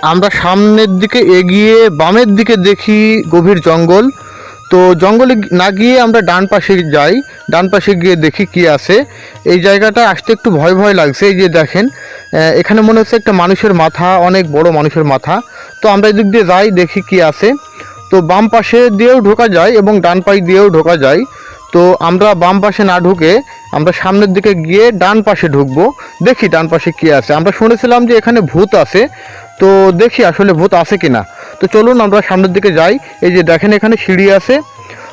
আমরা সামনের দিকে এগিয়ে বামের দিকে দেখি গভীর জঙ্গল। তো জঙ্গলে না গিয়ে আমরা ডান পাশে যাই, ডান পাশে গিয়ে দেখি কি আছে। এই জায়গাটা আসতে একটু ভয় ভয় লাগছে। এই যে দেখেন, এখানে মনে হচ্ছে একটা মানুষের মাথা, অনেক বড় মানুষের মাথা। তো আমরা এদিক দিয়ে যাই, দেখি কি আছে। তো বাম পাশে দিয়েও ঢোকা যায় এবং ডান পাশ দিয়েও ঢোকা যায়। তো আমরা বাম পাশে না ঢুকে আমরা সামনের দিকে গিয়ে ডান পাশে ঢুকবো, দেখি ডান পাশে কি আছে। আমরা শুনেছিলাম যে এখানে ভূত আছে, তো দেখি আসলে ভূত আছে কিনা। তো চলুন আমরা সামনের দিকে যাই। এই যে দেখেন এখানে সিঁড়ি আছে।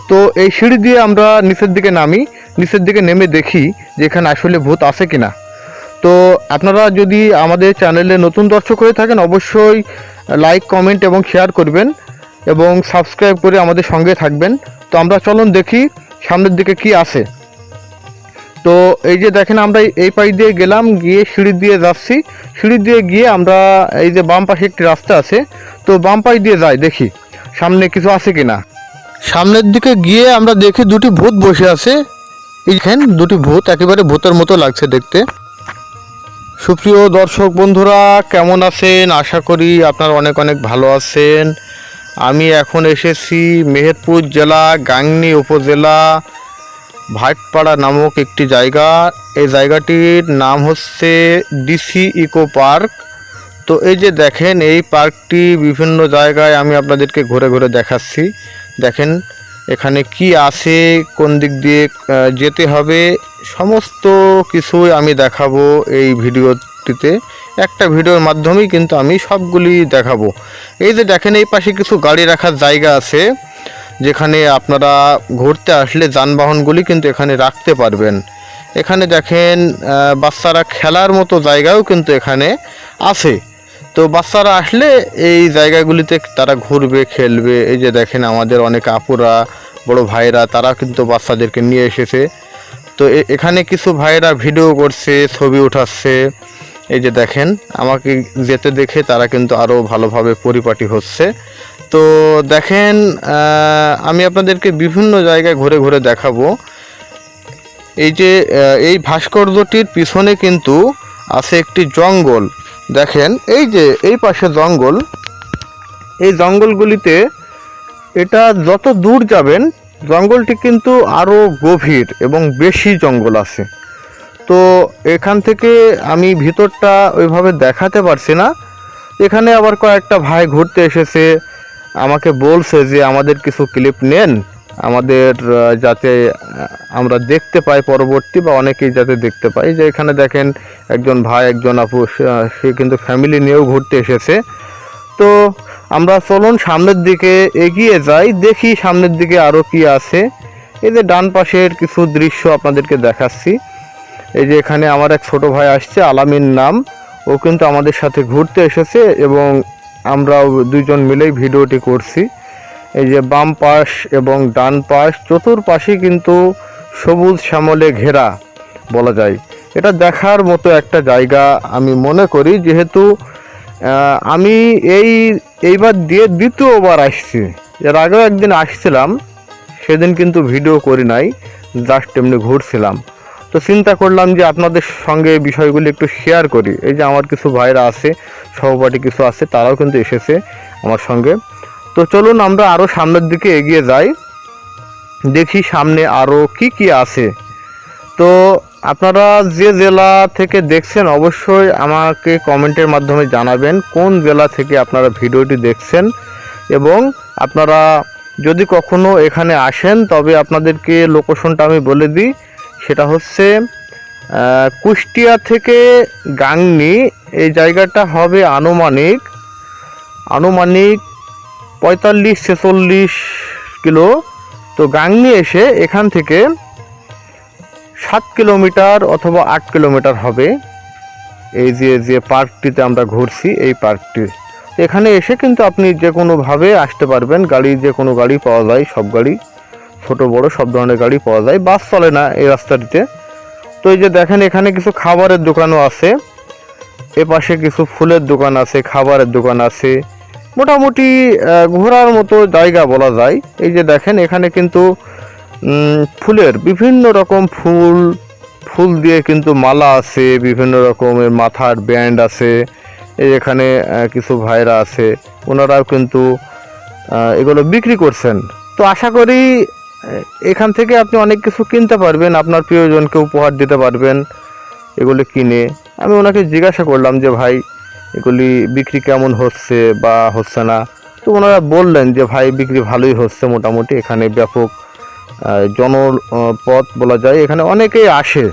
তো এই সিঁড়ি দিয়ে আমরা নিচের দিকে নামি, নিচের দিকে নেমে দেখি যে এখানে আসলে ভূত আছে কিনা। তো আপনারা যদি আমাদের চ্যানেলে নতুন দর্শক হয়ে থাকেন অবশ্যই লাইক, কমেন্ট এবং শেয়ার করবেন এবং সাবস্ক্রাইব করে আমাদের সঙ্গে থাকবেন। তো আমরা চলুন দেখি সামনের দিকে কি আছে। তো এই যে দেখেন আমরা এই পাশ দিয়ে গেলাম, গিয়ে সিঁড়ি দিয়ে যাচ্ছি। সিঁড়ি দিয়ে গিয়ে আমরা এই যে বাম পাশে একটি রাস্তা আছে, তো বাম পাশ দিয়ে যাই, দেখি সামনে কিছু আছে কিনা। সামনের দিকে গিয়ে আমরা দেখি দুটি ভূত বসে আছে। এইখানে দুটি ভূত, একেবারে ভূতের মতো লাগছে দেখতে। সুপ্রিয় দর্শক বন্ধুরা, কেমন আছেন? আশা করি আপনারা অনেক অনেক ভালো আছেন। আমি এখন এসেছি মেহেরপুর জেলা গাংনী উপজেলা ভাটপাড়া নামক একটি জায়গা। এই জায়গাটির নাম হচ্ছে ডিসি ইকো পার্ক। তো এই যে দেখেন এই পার্কটি বিভিন্ন জায়গায় আমি আপনাদেরকে ঘুরে ঘুরে দেখাচ্ছি। দেখেন এখানে কি আছে, কোন দিক দিয়ে যেতে হবে, সমস্ত কিছুই আমি দেখাবো এই ভিডিওটিতে। একটা ভিডিওর মাধ্যমেই কিন্তু আমি সবগুলি দেখাবো। এই যে দেখেন এই পাশে কিছু গাড়ি রাখার জায়গা আছে, যেখানে আপনারা ঘুরতে আসলে যানবাহনগুলি কিন্তু এখানে রাখতে পারবেন। এখানে দেখেন বাচ্চারা খেলার মতো জায়গাও কিন্তু এখানে আছে। তো বাচ্চারা আসলে এই জায়গাগুলিতে তারা ঘুরবে, খেলবে। এই যে দেখেন আমাদের অনেক আপুরা, বড় ভাইরা, তারা কিন্তু বাচ্চাদেরকে নিয়ে এসেছে। তো এখানে কিছু ভাইরা ভিডিও করছে, ছবি উঠাচ্ছে। এই যে দেখেন আমাকে যেতে দেখে তারা কিন্তু আরও ভালোভাবে পরিপাটি হচ্ছে। তো দেখেন আমি আপনাদেরকে বিভিন্ন জায়গায় ঘুরে ঘুরে দেখাবো। এই যে এই ভাস্কর্যটির পিছনে কিন্তু আছে একটি জঙ্গল। দেখেন এই যে এই পাশে জঙ্গল, এই জঙ্গলগুলিতে এটা যত দূর যাবেন জঙ্গলটি কিন্তু আরও গভীর এবং বেশি জঙ্গল আছে। তো এখান থেকে আমি ভিতরটা ওইভাবে দেখাতে পারছি না। এখানে আবার কয়েকটা ভাই ঘুরতে এসেছে, আমাকে বলছে যে আমাদের কিছু ক্লিপ নেন, আমাদের যাতে আমরা দেখতে পাই পরবর্তী, বা অনেকেই যাতে দেখতে পাই। যে এখানে দেখেন একজন ভাই, একজন আপু, সে কিন্তু ফ্যামিলি নিয়েও ঘুরতে এসেছে। তো আমরা চলুন সামনের দিকে এগিয়ে যাই, দেখি সামনের দিকে আরও কি আছে। এই যে ডান পাশের কিছু দৃশ্য আপনাদেরকে দেখাচ্ছি। এই যে এখানে আমার এক ছোট ভাই আসছে, আলামিন নাম, ও কিন্তু আমাদের সাথে ঘুরতে এসেছে এবং আমরাও দুইজন মিলেই ভিডিওটি করছি। এই যে বাম পাশ এবং ডান পাশ চতুর্পাশে কিন্তু সবুজ শ্যামলে ঘেরা বলা যায়। এটা দেখার মতো একটা জায়গা আমি মনে করি, যেহেতু আমি এইবার দিয়ে দ্বিতীয়বার আসছি। এর আগেও একদিন আসছিলাম, সেদিন কিন্তু ভিডিও করি নাই, জাস্ট এমনি ঘুরছিলাম। তো চিন্তা করলাম যে আপনাদের সঙ্গে বিষয়গুলি একটু শেয়ার করি। এই যে আমার কিছু ভাইরা আছে, সহপাঠী কিছু আছে, তারাও কিন্তু এসেছে আমার সঙ্গে। তো চলুন আমরা আরও সামনের দিকে এগিয়ে যাই, দেখি সামনে আরও কি কি আছে। তো আপনারা যে জেলা থেকে দেখছেন অবশ্যই আমাকে কমেন্টের মাধ্যমে জানাবেন কোন জেলা থেকে আপনারা ভিডিওটি দেখছেন। এবং আপনারা যদি কখনো এখানে আসেন তবে আপনাদেরকে লোকেশনটা আমি বলে দিই। সেটা হচ্ছে কুষ্টিয়া থেকে গাংনী। এই জায়গাটা হবে আনুমানিক 45-46 কিলো। তো গাংনী এসে এখান থেকে 7 কিলোমিটার অথবা 8 কিলোমিটার হবে। এই যে পার্কটিতে আমরা ঘুরছি, এই পার্কটি, এখানে এসে কিন্তু আপনি যে কোনোভাবে আসতে পারবেন। গাড়ি, যে কোনো গাড়ি পাওয়া যায়, সব গাড়ি, ছোট বড় সব ধরনের গাড়ি পাওয়া যায়। বাস চলে না এই রাস্তাটিতে। তো এই যে দেখেন এখানে কিছু খাবারের দোকানও আছে, এপাশে কিছু ফুলের দোকান আছে, খাবারের দোকান আছে। মোটামুটি ঘোরার মতো জায়গা বলা যায়। এই যে দেখেন এখানে কিন্তু ফুলের বিভিন্ন রকম ফুল দিয়ে কিন্তু মালা আছে, বিভিন্ন রকমের মাথার ব্যান্ড আছে, এই এখানে কিছু ভাইরা আছে, ওনারাও কিন্তু এগুলো বিক্রি করছেন। তো আশা করি এখান থেকে আপনি অনেক কিছু কিনতে পারবেন, আপনার প্রিয়জনকে উপহার দিতে পারবেন এগুলি কিনে। আমি ওনাকে জিজ্ঞাসা করলাম যে ভাই এগুলি বিক্রি কেমন হচ্ছে বা হচ্ছে না। তো ওনারা বললেন যে ভাই বিক্রি ভালোই হচ্ছে মোটামুটি, এখানে ব্যাপক জনপথ বলা যায়, এখানে অনেকেই আসে,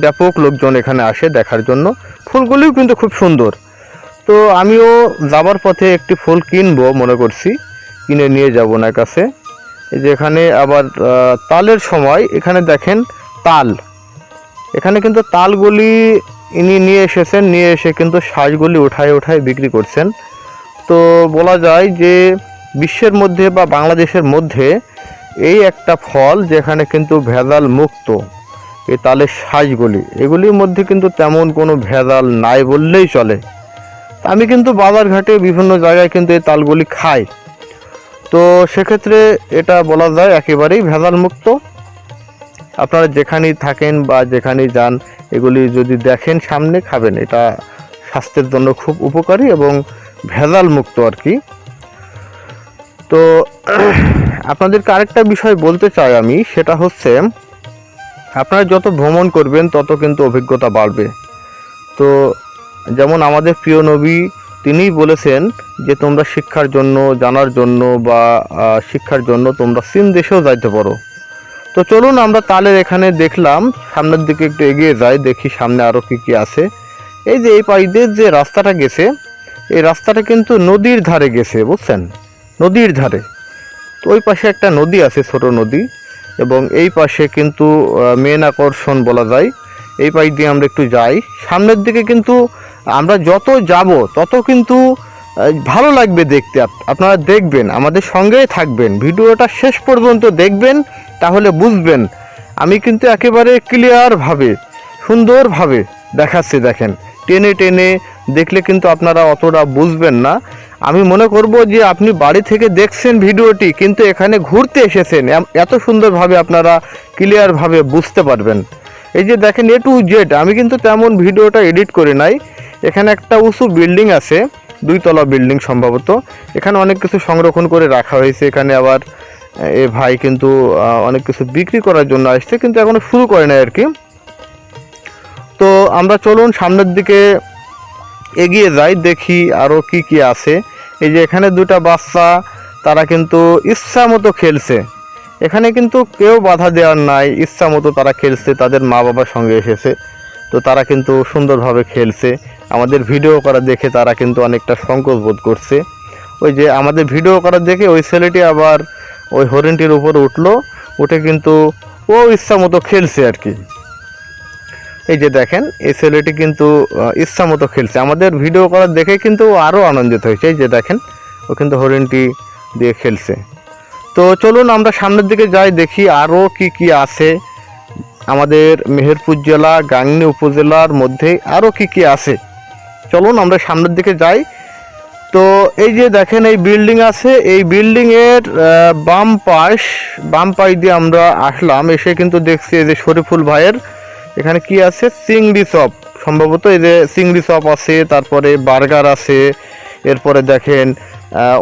ব্যাপক লোকজন এখানে আসে দেখার জন্য। ফুলগুলিও কিন্তু খুব সুন্দর। তো আমিও যাবার পথে একটি ফুল কিনবো মনে করছি, কিনে নিয়ে যাব ওনার কাছে। এই যে এখানে আবার তালের সময়, এখানে দেখেন তাল, এখানে কিন্তু তালগুলি ইনি নিয়ে এসেছেন, নিয়ে এসে কিন্তু শাঁসগুলি উঠায় উঠায় বিক্রি করছেন। তো বলা যায় যে বিশ্বের মধ্যে বা বাংলাদেশের মধ্যে এই একটা ফল যেখানে কিন্তু ভেজাল মুক্ত, এই তালের শাঁসগুলি, এগুলির মধ্যে কিন্তু তেমন কোনো ভেজাল নাই বললেই চলে। আমি কিন্তু বাজারঘাটে বিভিন্ন জায়গায় কিন্তু এই তালগুলি খাই, তো সেক্ষেত্রে এটা বলা যায় একেবারেই ভেজাল মুক্ত। আপনারা যেখানেই থাকেন বা যেখানেই যান, এগুলি যদি দেখেন সামনে খাবেন, এটা স্বাস্থ্যের জন্য খুব উপকারী এবং ভেজাল মুক্ত আর কি। তো আপনাদেরকে আরেকটা বিষয় বলতে চাই আমি, সেটা হচ্ছে আপনারা যত ভ্রমণ করবেন তত কিন্তু অভিজ্ঞতা বাড়বে। তো যেমন আমাদের প্রিয় নবী তিনিই বলেছেন যে তোমরা শিক্ষার জন্য, জানার জন্য বা শিক্ষার জন্য তোমরা চীন দেশেও যাইতে পারো। তো চলুন আমরা তালের এখানে দেখলাম, সামনের দিকে একটু এগিয়ে যাই, দেখি সামনে আরও কী কী আছে। এই যে এই পাশ দিয়ে যে রাস্তাটা গেছে, এই রাস্তাটা কিন্তু নদীর ধারে গেছে, বুঝছেন, নদীর ধারে। তো ওই পাশে একটা নদী আছে, ছোট নদী, এবং এই পাশে কিন্তু মেন আকর্ষণ বলা যায়। এই পাশ দিয়ে আমরা একটু যাই সামনের দিকে, কিন্তু আমরা যত যাব তত কিন্তু ভালো লাগবে দেখতে। আপনারা দেখবেন, আমাদের সঙ্গেই থাকবেন, ভিডিওটা শেষ পর্যন্ত দেখবেন, তাহলে বুঝবেন। আমি কিন্তু একেবারে ক্লিয়ারভাবে সুন্দরভাবে দেখাচ্ছি, দেখেন, টেনে টেনে দেখলে কিন্তু আপনারা অতটা বুঝবেন না। আমি মনে করব যে আপনি বাড়ি থেকে দেখছেন ভিডিওটি, কিন্তু এখানে ঘুরতে এসেছেন, এত সুন্দরভাবে আপনারা ক্লিয়ারভাবে বুঝতে পারবেন। এই যে দেখেন A to Z, আমি কিন্তু তেমন ভিডিওটা এডিট করে নাই। এখানে একটা উঁচু বিল্ডিং আছে, 2 তলা বিল্ডিং সম্ভবত, এখানে অনেক কিছু সংরক্ষণ করে রাখা হয়েছে। এখানে আবার এ ভাই কিন্তু অনেক কিছু বিক্রি করার জন্য আসছে, কিন্তু এখনো শুরু করে নাই আর কি। তো আমরা চলুন সামনের দিকে এগিয়ে যাই, দেখি আরও কি কি আছে। এই যে এখানে 2টা বাচ্চা, তারা কিন্তু ইচ্ছা মতো খেলছে, এখানে কিন্তু কেউ বাধা দেওয়ার নাই, ইচ্ছা মতো তারা খেলছে, তাদের মা বাবার সঙ্গে এসেছে, তো তারা কিন্তু সুন্দরভাবে খেলছে। আমাদের ভিডিও করা দেখে তারা কিন্তু অনেকটা সংকোচ বোধ করছে। ওই যে আমাদের ভিডিও করা দেখে ওই ছেলেটি আবার ওই হরিণটির উপরে উঠলো, উঠে কিন্তু ও ইচ্ছা মতো খেলছে আর কি। এই যে দেখেন এই ছেলেটি কিন্তু ইচ্ছা মতো খেলছে, আমাদের ভিডিও করা দেখে কিন্তু আরও আনন্দিত হয়েছে। এই যে দেখেন ও কিন্তু হরিণটি দিয়ে খেলছে। তো চলুন আমরা সামনের দিকে যাই, দেখি আরও কি কি আছে আমাদের মেহেরপুর জেলা গাংনী উপজেলার মধ্যে, আরও কি কি আছে। চলুন আমরা সামনের দিকে যাই। তো এই যে দেখেন এই বিল্ডিং আছে, এই বিল্ডিংয়ের বাম পাশ দিয়ে আমরা আসলাম, এসে কিন্তু দেখছি এই যে শরীফুল ভাইয়ের এখানে কি আছে, চিংড়ি চপ সম্ভবত, এই যে চিংড়ি চপ আছে, তারপরে বার্গার আছে, এরপরে দেখেন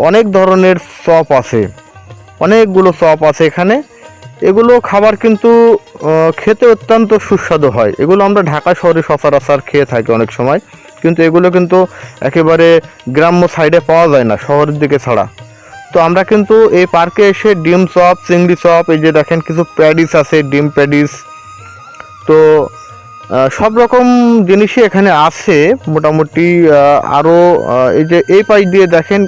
অনেক ধরনের চপ আছে, অনেকগুলো চপ আছে এখানে। এগুলো খাবার কিন্তু খেতে অত্যন্ত সুস্বাদু হয়। এগুলো আমরা ঢাকা শহরে সচরাচর খেয়ে থাকি অনেক সময়, কিন্তু এগুলো কিন্তু একেবারে গ্রাম্য সাইডে পাওয়া যায় না, শহরের দিকে ছাড়া। তো আমরা কিন্তু এই পার্কে এসে ডিম চপ, চিংড়ি চপ, এই যে দেখেন কিছু প্যাডিস আছে, ডিম প্যাডিস, তো সব রকম জিনিসই এখানে আছে মোটামুটি। আরও এই যে এই পাশ দিয়ে দেখেন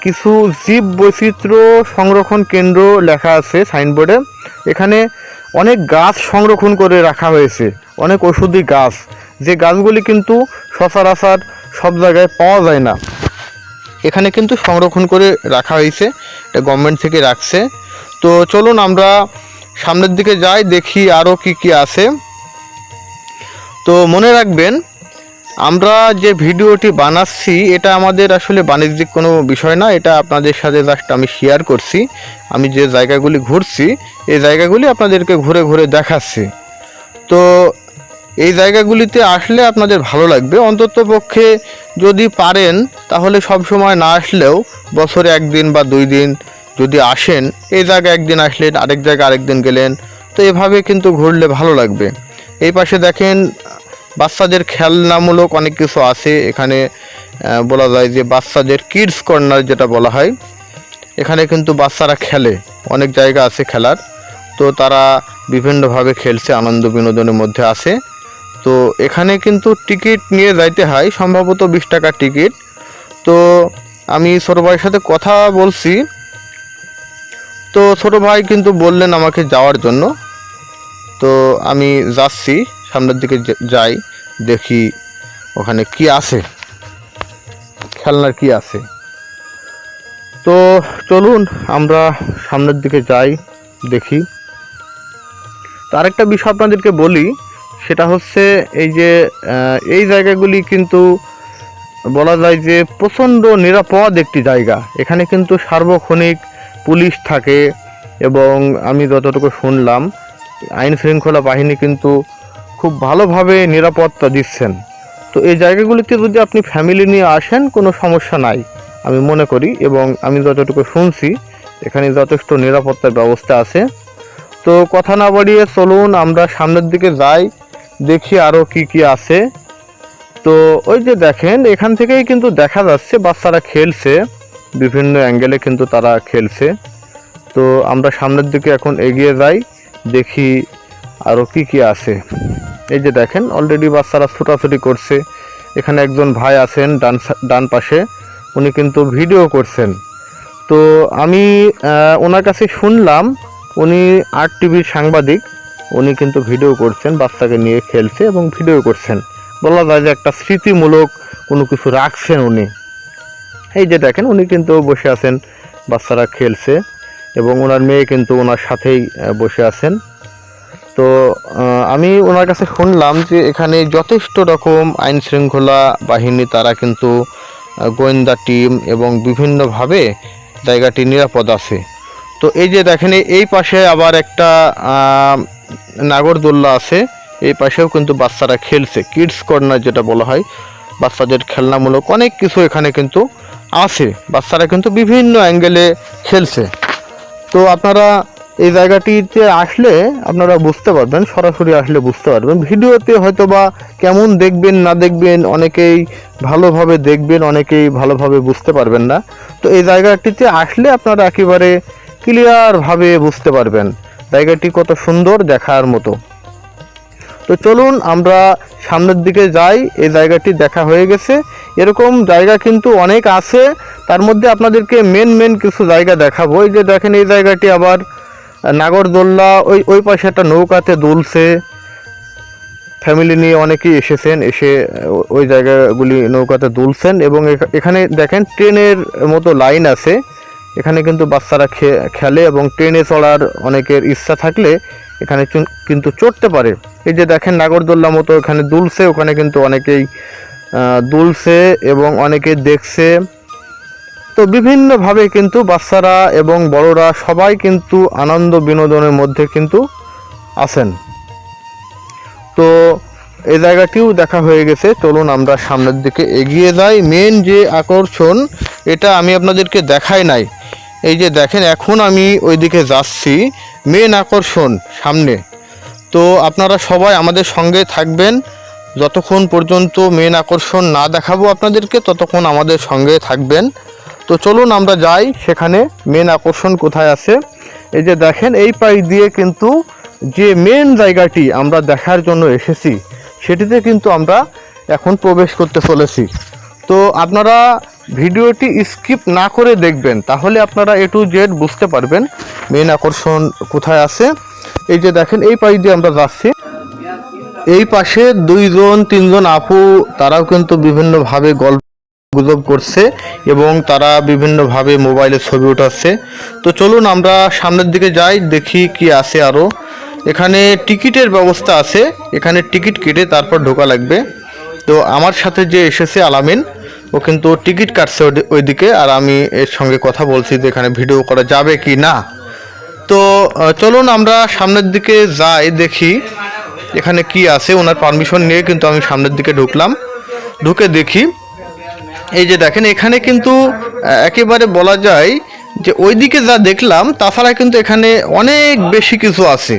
কিছু জীব বৈচিত্র্য সংরক্ষণ কেন্দ্র লেখা আছে সাইনবোর্ডে। এখানে অনেক গাছ সংরক্ষণ করে রাখা হয়েছে, অনেক ঔষধি গাছ, যে গাছগুলি কিন্তু সচরাচর সব জায়গায় পাওয়া যায় না, এখানে কিন্তু সংরক্ষণ করে রাখা হয়েছে, এটা গভর্নমেন্ট থেকে রাখছে। তো চলুন আমরা সামনের দিকে যাই, দেখি আরও কি কি আছে। তো মনে রাখবেন, আমরা যে ভিডিওটি বানাচ্ছি এটা আমাদের আসলে বাণিজ্যিক কোনো বিষয় না, এটা আপনাদের সাথে জাস্ট আমি শেয়ার করছি। আমি যে জায়গাগুলি ঘুরছি এই জায়গাগুলি আপনাদেরকে ঘুরে ঘুরে দেখাচ্ছি। তো এই জায়গাগুলিতে আসলে আপনাদের ভালো লাগবে। অন্তত পক্ষে যদি পারেন তাহলে সব সময় না আসলেও বছরে 1 দিন বা 2 দিন যদি আসেন, এই জায়গায় 1 দিন আসলেন, আরেক জায়গায় আরেক দিন গেলেন, তো এভাবে কিন্তু ঘুরলে ভালো লাগবে। এই পাশে দেখেন বাচ্চাদের খেলনামূলক অনেক কিছু আছে এখানে। বলা যায় যে বাচ্চাদের কিডস কর্নার যেটা বলা হয়, এখানে কিন্তু বাচ্চারা খেলে, অনেক জায়গা আছে খেলার। তো তারা বিভিন্নভাবে খেলছে, আনন্দ বিনোদনের মধ্যে আছে। তো এখানে কিন্তু টিকিট নিয়ে যাইতে হয়, সম্ভবত 20 টাকার টিকিট। তো আমি ছোটো ভাইয়ের সাথে কথা বলছি, তো ছোটো ভাই কিন্তু বললেন আমাকে যাওয়ার জন্য। তো আমি যাচ্ছি, সামনের দিকে যাই, দেখি ওখানে কি আছে, খেলনার কি আছে। তো চলুন আমরা সামনের দিকে যাই, দেখি। তো আরেকটা বিষয় আপনাদেরকে বলি, সেটা হচ্ছে এই যে এই জায়গাগুলি কিন্তু বলা যায় যে প্রচণ্ড নিরাপদ একটি জায়গা। এখানে কিন্তু সার্বক্ষণিক পুলিশ থাকে এবং আমি যতটুকু শুনলাম আইন শৃঙ্খলা বাহিনী কিন্তু খুব ভালোভাবে নিরাপত্তা দিচ্ছেন। তো এই জায়গাগুলিতে যদি আপনি ফ্যামিলি নিয়ে আসেন কোনো সমস্যা নাই আমি মনে করি, এবং আমি যতটুকু শুনছি এখানে যথেষ্ট নিরাপত্তার ব্যবস্থা আছে। তো কথা না বাড়িয়ে চলুন আমরা সামনের দিকে যাই, দেখি আরও কি কি আছে। তো ওই যে দেখেন এখান থেকেই কিন্তু দেখা যাচ্ছে বাচ্চারা খেলছে, বিভিন্ন অ্যাঙ্গেলে কিন্তু তারা খেলছে। তো আমরা সামনের দিকে এখন এগিয়ে যাই, দেখি আরও কি কি আছে। এই যে দেখেন অলরেডি বাচ্চারা ছোটাছুটি করছে। এখানে একজন ভাই আছেন ডান পাশে, উনি কিন্তু ভিডিও করছেন। তো আমি ওনার কাছে শুনলাম উনি RTVর সাংবাদিক, উনি কিন্তু ভিডিও করছেন, বাচ্চাকে নিয়ে খেলছে এবং ভিডিও করছেন। বলা যায় যে একটা স্মৃতিমূলক কোনো কিছু রাখছেন উনি। এই যে দেখেন উনি কিন্তু বসে আছেন, বাচ্চারা খেলছে এবং ওনার মেয়ে কিন্তু ওনার সাথেই বসে আছেন। তো আমি ওনার কাছে শুনলাম যে এখানে যথেষ্ট রকম আইন শৃঙ্খলা বাহিনী, তারা কিন্তু গোয়েন্দা টিম এবং বিভিন্নভাবে জায়গাটি নিরাপদ আছে। তো এই যে দেখেন এই পাশে আবার একটা নাগরদোল্লা আছে, এই পাশেও কিন্তু বাচ্চারা খেলছে, কিডস কর্নার যেটা বলা হয়, বাচ্চাদের খেলনামূলক অনেক কিছু এখানে কিন্তু আছে, বাচ্চারা কিন্তু বিভিন্ন অ্যাঙ্গেলে খেলছে। তো আপনারা এই জায়গাটিতে আসলে আপনারা বুঝতে পারবেন, সরাসরি আসলে বুঝতে পারবেন। ভিডিওতে হয়তো বা কেমন দেখবেন না দেখবেন, অনেকেই ভালোভাবে দেখবেন, অনেকেই ভালোভাবে বুঝতে পারবেন না। তো এই জায়গাটিতে আসলে আপনারা একেবারে ক্লিয়ারভাবে বুঝতে পারবেন জায়গাটি কত সুন্দর, দেখার মতো। তো চলুন আমরা সামনের দিকে যাই। এই জায়গাটি দেখা হয়ে গেছে, এরকম জায়গা কিন্তু অনেক আছে, তার মধ্যে আপনাদেরকে মেন কিছু জায়গা দেখাবো। এই যে দেখেন এই জায়গাটি আবার নাগরদোল্লা, ওই পাশে একটা নৌকাতে দুলছে, ফ্যামিলি নিয়ে অনেকেই এসেছেন, এসে ওই জায়গাগুলি নৌকাতে দুলছেন। এবং এখানে দেখেন ট্রেনের মতো লাইন আছে, এখানে কিন্তু বাচ্চারা খেলে এবং ট্রেনে চড়ার অনেকের ইচ্ছা থাকলে এখানে কিন্তু চড়তে পারে। এই যে দেখেন নাগরদোল্লা মতো এখানে দুলছে, ওখানে কিন্তু অনেকেই দুলছে এবং অনেকে দেখছে। তো বিভিন্নভাবে কিন্তু বাচ্চারা এবং বড়রা সবাই কিন্তু আনন্দ বিনোদনের মধ্যে কিন্তু আছেন। তো এই জায়গাটিও দেখা হয়ে গেছে, চলুন আমরা সামনের দিকে এগিয়ে যাই। মেন যে আকর্ষণ এটা আমি আপনাদেরকে দেখাই নাই, এই যে দেখেন এখন আমি ওইদিকে যাচ্ছি, মেন আকর্ষণ সামনে। তো আপনারা সবাই আমাদের সঙ্গে থাকবেন, যতক্ষণ পর্যন্ত মেন আকর্ষণ না দেখাবো আপনাদেরকে ততক্ষণ আমাদের সঙ্গে থাকবেন। তো চলুন আমরা যাই সেখানে, মেন আকর্ষণ কোথায় আছে। এই যে দেখেন এই পাশ দিয়ে কিন্তু যে মেন জায়গাটি আমরা দেখার জন্য এসেছি সেটিতে কিন্তু আমরা এখন প্রবেশ করতে চলেছি। তো আপনারা ভিডিওটি স্কিপ না করে দেখবেন, তাহলে আপনারা A to Z বুঝতে পারবেন মেন আকর্ষণ কোথায় আছে। এই যে দেখেন এই পাশ দিয়ে আমরা যাচ্ছি, এই পাশে 2-3জন আপু, তারাও কিন্তু বিভিন্নভাবে গল্প গুজব করছে এবং তারা বিভিন্নভাবে মোবাইলে ছবি উঠাচ্ছে। তো চলুন আমরা সামনের দিকে যাই, দেখি কি আছে আরও। এখানে টিকিটের ব্যবস্থা আছে, এখানে টিকিট কেটে তারপর ঢোকা লাগবে। তো আমার সাথে যে এসেছে আলামিন, ও কিন্তু টিকিট কাটছে ওইদিকে, আর আমি এর সঙ্গে কথা বলছি যে এখানে ভিডিও করা যাবে কি না। তো চলুন আমরা সামনের দিকে যাই, দেখি এখানে কি আছে। ওনার পারমিশন নিয়ে কিন্তু আমি সামনের দিকে ঢুকলাম, ঢুকে দেখি এই যে দেখেন এখানে কিন্তু একেবারে বলা যায় যে ওইদিকে যা দেখলাম তাছাড়া কিন্তু এখানে অনেক বেশি কিছু আছে।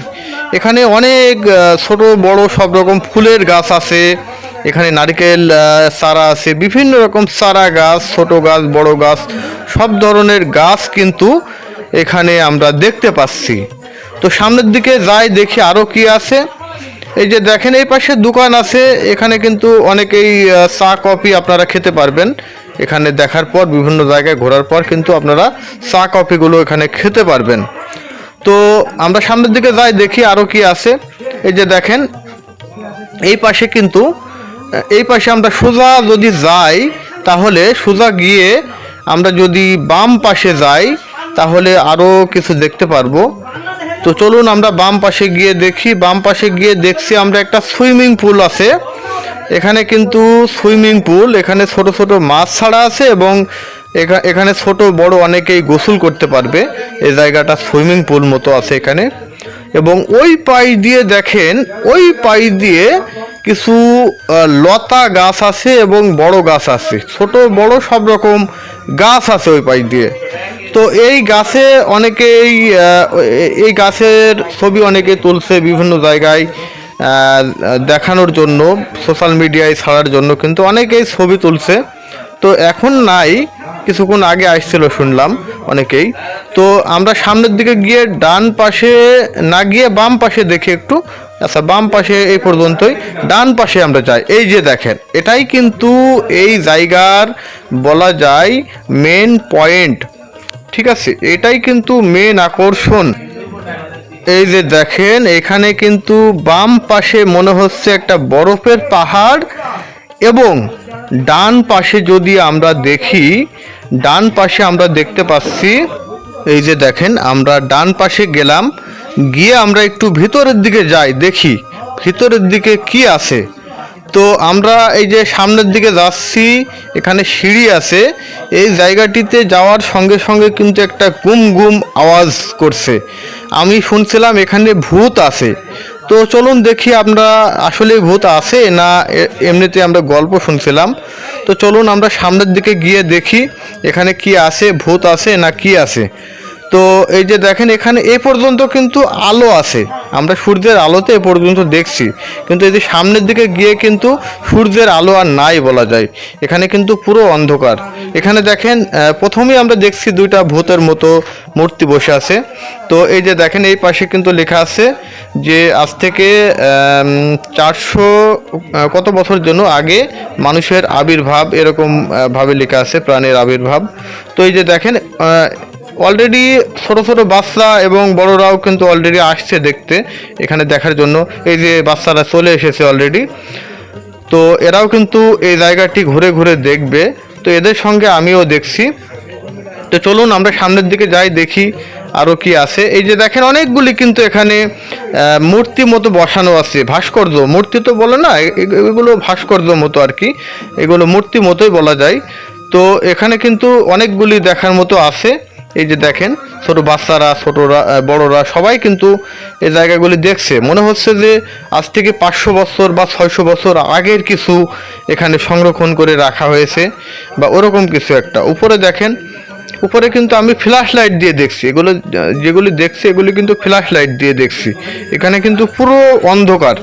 এখানে অনেক ছোট বড় সব রকম ফুলের গাছ আছে, এখানে নারকেল চারা আছে, বিভিন্ন রকম চারা গাছ, ছোট গাছ বড় গাছ সব ধরনের গাছ কিন্তু এখানে আমরা দেখতে পাচ্ছি। তো সামনের দিকে যাই দেখি আরও কি আছে। এই যে দেখেন এই পাশে দোকান আছে, এখানে কিন্তু অনেকেই চা কফি আপনারা খেতে পারবেন। এখানে দেখার পর বিভিন্ন জায়গায় ঘোরার পর কিন্তু আপনারা চা কফিগুলো এখানে খেতে পারবেন। তো আমরা সামনের দিকে যাই দেখি আরও কি আছে। এই যে দেখেন এই পাশে কিন্তু এই পাশে আমরা সোজা যদি যাই তাহলে সোজা গিয়ে আমরা যদি বাম পাশে যাই তাহলে আরও কিছু দেখতে পারবো। তো চলুন আমরা বাম পাশে গিয়ে দেখি। বাম পাশে গিয়ে দেখছি আমরা একটা সুইমিং পুল আছে। এখানে কিন্তু সুইমিং পুল, এখানে ছোট ছোট মাছ ছাড়া আছে এবং এখানে ছোট বড় অনেকেই গোসল করতে পারবে। এই জায়গাটা সুইমিং পুল মতো আছে এখানে। এবং ওই পাই দিয়ে দেখেন ওই পাই দিয়ে কিছু লতা গাছ আছে এবং বড় গাছ আছে, ছোট বড় সব রকম গাছ আছে ওই পাই দিয়ে। তো এই গাছে অনেকেই এই গাছের ছবি অনেকে তুলছে বিভিন্ন জায়গায় দেখানোর জন্য, সোশ্যাল মিডিয়ায় ছাড়ার জন্য কিন্তু অনেকেই ছবি তুলছে। তো এখন নাই, কিছুক্ষণ আগে আসছিল শুনলাম অনেকেই। তো আমরা সামনের দিকে গিয়ে ডান পাশে না গিয়ে বাম পাশে দেখি একটু। আচ্ছা বাম পাশে এই পর্যন্তই, ডান পাশে আমরা যাই। এই যে দেখেন এটাই কিন্তু এই জায়গার বলা যায় মেন পয়েন্ট, ঠিক আছে, এটাই কিন্তু মেন আকর্ষণ। এই যে দেখেন এখানে কিন্তু বাম পাশে মনে হচ্ছে একটা বরফের পাহাড় এবং ডান পাশে যদি আমরা দেখি, ডান পাশে আমরা দেখতে পাচ্ছি এই যে দেখেন আমরা ডান পাশে গেলাম, গিয়ে আমরা একটু ভিতরের দিকে যাই দেখি ভিতরের দিকে কি আছে। তো আমরা এই যে সামনের দিকে যাচ্ছি, এখানে সিঁড়ি আছে। এই জায়গাটিতে যাওয়ার সঙ্গে সঙ্গে কিন্তু একটা গুম গুম আওয়াজ করছে। আমি শুনছিলাম এখানে ভূত আছে। তো চলুন দেখি আমরা আসলে ভূত আছে না এমনিতে আমরা গল্প শুনছিলাম। তো চলুন আমরা সামনের দিকে গিয়ে দেখি এখানে কি আছে, ভূত আছে না কি আছে। তো এই যে দেখেন এখানে এ পর্যন্ত কিন্তু আলো আছে, আমরা সূর্যের আলোতে এ পর্যন্ত দেখছি, কিন্তু এই যে সামনের দিকে গিয়ে কিন্তু সূর্যের আলো আর নাই বলা যায়, এখানে কিন্তু পুরো অন্ধকার। এখানে দেখেন প্রথমেই আমরা দেখছি দুইটা ভূতের মতো মূর্তি বসে আছে। তো এই যে দেখেন এই পাশে কিন্তু লেখা আছে যে আজ থেকে 400 কত বছর জন্য আগে মানুষের আবির্ভাব, এরকম ভাবে লেখা আছে, প্রাণের আবির্ভাব। তো এই যে দেখেন অলরেডি ছোট ছোট বাচ্চা এবং বড়রাও কিন্তু অলরেডি আসছে দেখতে, এখানে দেখার জন্য। এই যে বাচ্চারা চলে এসেছে অলরেডি, তো এরাও কিন্তু এই জায়গাটি ঘুরে ঘুরে দেখবে। তো এদের সঙ্গে আমিও দেখছি। তো চলুন আমরা সামনের দিকে যাই দেখি আরও কি আছে। এই যে দেখেন অনেকগুলি কিন্তু এখানে মূর্তি মতো বসানো আছে, ভাস্কর্য মূর্তি তো বলে না, এগুলো ভাস্কর্য মতো আর কি, এগুলো মূর্তি মতোই বলা যায়। তো এখানে কিন্তু অনেকগুলি দেখার মতো আছে। এই যে দেখেন ছোট বাচ্চারা, ছোটরা, বড়রা সবাই কিন্তু এই জায়গাগুলি দেখছে। মনে হচ্ছে যে আজ থেকে 500 বছর বা 600 বছর আগের কিছু এখানে সংরক্ষণ করে রাখা হয়েছে বা ওরকম কিছু একটা। উপরে দেখেন, উপরে কিন্তু আমি ফ্ল্যাশ লাইট দিয়ে দেখছি, এগুলো যেগুলি দেখছি এগুলি কিন্তু ফ্ল্যাশ লাইট দিয়ে দেখছি। এখানে কিন্তু পুরো অন্ধকার,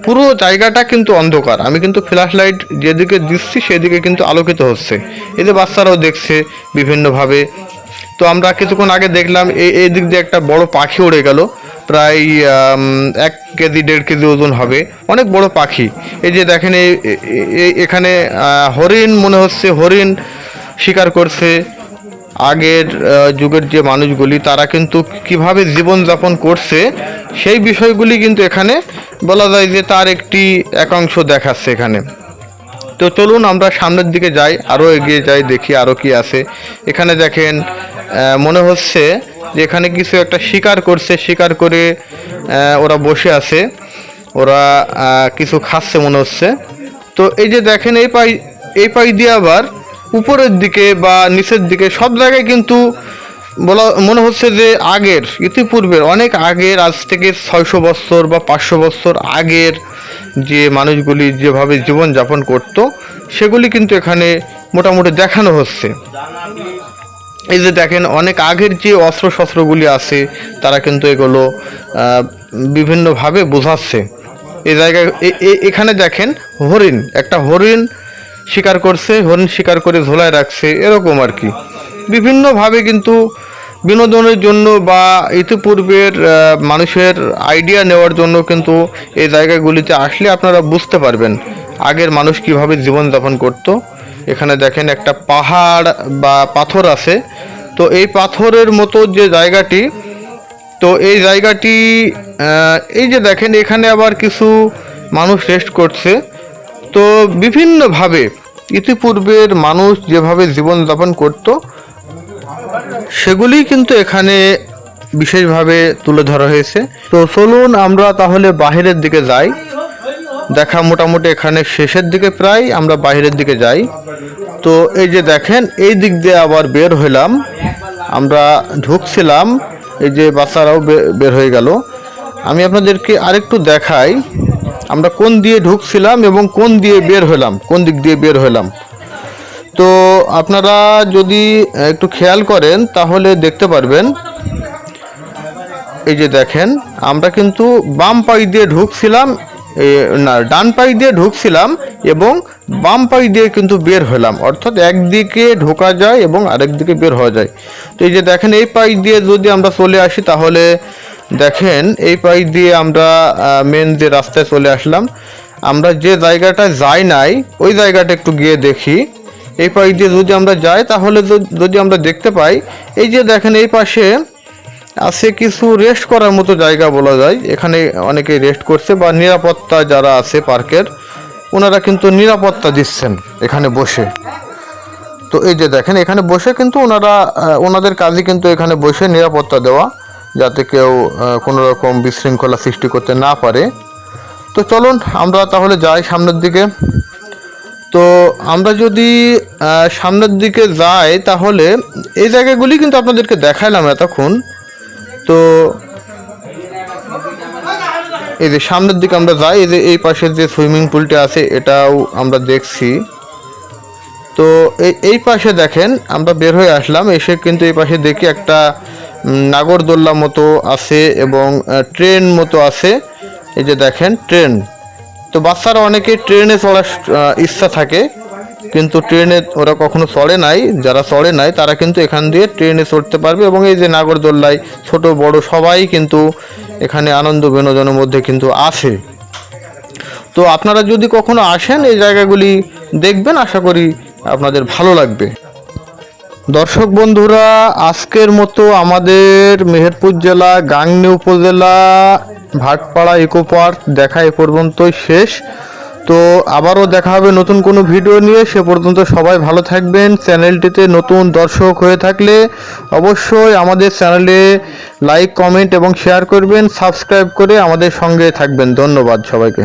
পুরো জায়গাটা কিন্তু অন্ধকার। আমি কিন্তু ফ্ল্যাশ লাইট যেদিকে দিচ্ছি সেদিকে কিন্তু আলোকিত হচ্ছে। এই যে বাচ্চারাও দেখছে বিভিন্নভাবে। তো আমরা কিছুক্ষণ আগে দেখলাম এই দিক দিয়ে একটা বড় পাখি উড়ে গেল, প্রায় 1 কেজি 1.5 কেজি ওজন হবে, অনেক বড় পাখি। এই যে দেখেন এখানে হরিণ, মনে হচ্ছে হরিণ শিকার করছে। আগের যুগের যে মানুষগুলি তারা কিন্তু কিভাবে জীবনযাপন করছে সেই বিষয়গুলি কিন্তু এখানে বলা যায় যে তার একটি একাংশ দেখাচ্ছে এখানে। তো চলুন আমরা সামনের দিকে যাই, আরও এগিয়ে যাই দেখি আরও কি আছে। এখানে দেখেন মনে হচ্ছে যে এখানে কিছু একটা শিকার করছে, শিকার করে ওরা বসে আছে, ওরা কিছু খাচ্ছে মনে হচ্ছে। তো এই যে দেখেন এই পাই দিয়ে আবার উপরের দিকে বা নিচের দিকে সব জায়গায় কিন্তু মনে হচ্ছে যে আগের ইতিপূর্বের অনেক আগের, আজ থেকে 600 বছর বা 500 বছর আগের যে মানুষগুলি যেভাবে জীবনযাপন করত সেগুলি কিন্তু এখানে মোটামুটি দেখানো হচ্ছে। এই যে দেখেন অনেক আগের যে অস্ত্রশস্ত্রগুলি আছে তারা কিন্তু এগুলো বিভিন্নভাবে বোঝাচ্ছে। এই জায়গায় এখানে দেখেন একটা হরিণ শিকার করছে, হরিণ শিকার করে ঝোলায় রাখছে, এরকম আর কি। বিভিন্নভাবে কিন্তু বিনোদনের জন্য বা ইতিপূর্বের মানুষের আইডিয়া নেওয়ার জন্য কিন্তু এই জায়গাগুলিতে আসলে আপনারা বুঝতে পারবেন আগের মানুষ কিভাবে জীবনযাপন করত। এখানে দেখেন একটা পাহাড় বা পাথর আছে, তো এই পাথরের মতো যে জায়গাটি, তো এই জায়গাটি এই যে দেখেন এখানে আবার কিছু মানুষ রেস্ট করছে। তো বিভিন্নভাবে ইতিপূর্বের মানুষ যেভাবে জীবনযাপন করত সেগুলি কিন্তু এখানে বিশেষভাবে তুলে ধরা হয়েছে। তো চলুন আমরা তাহলে বাহিরের দিকে যাই। দেখা মোটামুটি এখানে শেষের দিকে, প্রায় আমরা বাহিরের দিকে যাই। তো এই যে দেখেন এই দিক দিয়ে আবার বের হইলাম, আমরা ঢুকছিলাম, এই যে বাচ্চারাও বের হয়ে গেল। আমি আপনাদেরকে আরেকটু দেখাই আমরা কোন দিয়ে ঢুকছিলাম এবং কোন দিয়ে বের হলাম, কোন দিক দিয়ে বের হলাম। তো আপনারা যদি একটু খেয়াল করেন তাহলে দেখতে পারবেন, এই যে দেখেন আমরা কিন্তু বাম পাই দিয়ে ঢুকছিলাম, না ডান পাই দিয়ে ঢুকছিলাম এবং বাম পাই দিয়ে কিন্তু বের হলাম, অর্থাৎ একদিকে ঢোকা যায় এবং আরেক দিকে বের হওয়া যায়। তো এই যে দেখেন এই পাই দিয়ে যদি আমরা চলে আসি তাহলে দেখেন এই পাই দিয়ে আমরা মেন যে রাস্তায় চলে আসলাম। আমরা যে জায়গাটা যাই নাই ওই জায়গাটা একটু গিয়ে দেখি। এই পাই দিয়ে যদি আমরা যাই তাহলে যদি আমরা দেখতে পাই, এই যে দেখেন এই পাশে আছে কিছু রেস্ট করার মতো জায়গা বলা যায়। এখানে অনেকে রেস্ট করছে বা নিরাপত্তা যারা আছে পার্কের, ওনারা কিন্তু নিরাপত্তা দিচ্ছেন এখানে বসে। তো এই যে দেখেন এখানে বসে কিন্তু ওনাদের কাজই কিন্তু এখানে বসে নিরাপত্তা দেওয়া, যাতে কেউ কোনো রকম বিশৃঙ্খলা সৃষ্টি করতে না পারে। তো চলুন আমরা তাহলে যাই সামনের দিকে। তো আমরা যদি সামনের দিকে যাই তাহলে এই জায়গাগুলি কিন্তু আপনাদেরকে দেখাইলাম এতক্ষণ। তো এই যে সামনের দিকে আমরা যাই, এই যে এই পাশের যে সুইমিং পুলটা আছে এটাও আমরা দেখছি। তো এই পাশে দেখেন আমরা বের হয়ে আসলাম, এসে কিন্তু এই পাশে দেখি একটা নাগরদোল্লা মতো আছে এবং ট্রেন মতো আছে। এই যে দেখেন ট্রেন, তো বাচ্চারা অনেকে ট্রেনে চড়ার ইচ্ছা থাকে কিন্তু ট্রেনে ওরা কখনো চড়ে নাই, যারা চড়ে নাই তারা কিন্তু এখান দিয়ে ট্রেনে চড়তে পারবে। এবং এই যে নাগরদোল্লায় ছোট বড় সবাই কিন্তু এখানে আনন্দ বিনোদনের মধ্যে কিন্তু আছে। তো আপনারা যদি কখনো আসেন এই জায়গাগুলি দেখবেন, আশা করি আপনাদের ভালো লাগবে। দর্শক বন্ধুরা, আজকের মতো আমাদের মেহেরপুর জেলা গাংনী উপজেলা ভাটপাড়া ইকো পার্ক দেখা এ পর্যন্তই শেষ। তো আবারও দেখা হবে নতুন কোনো ভিডিও নিয়ে, সে পর্যন্ত সবাই ভালো থাকবেন। চ্যানেলটিতে নতুন দর্শক হয়ে থাকলে অবশ্যই আমাদের চ্যানেলে লাইক, কমেন্ট এবং শেয়ার করবেন, সাবস্ক্রাইব করে আমাদের সঙ্গে থাকবেন। ধন্যবাদ সবাইকে।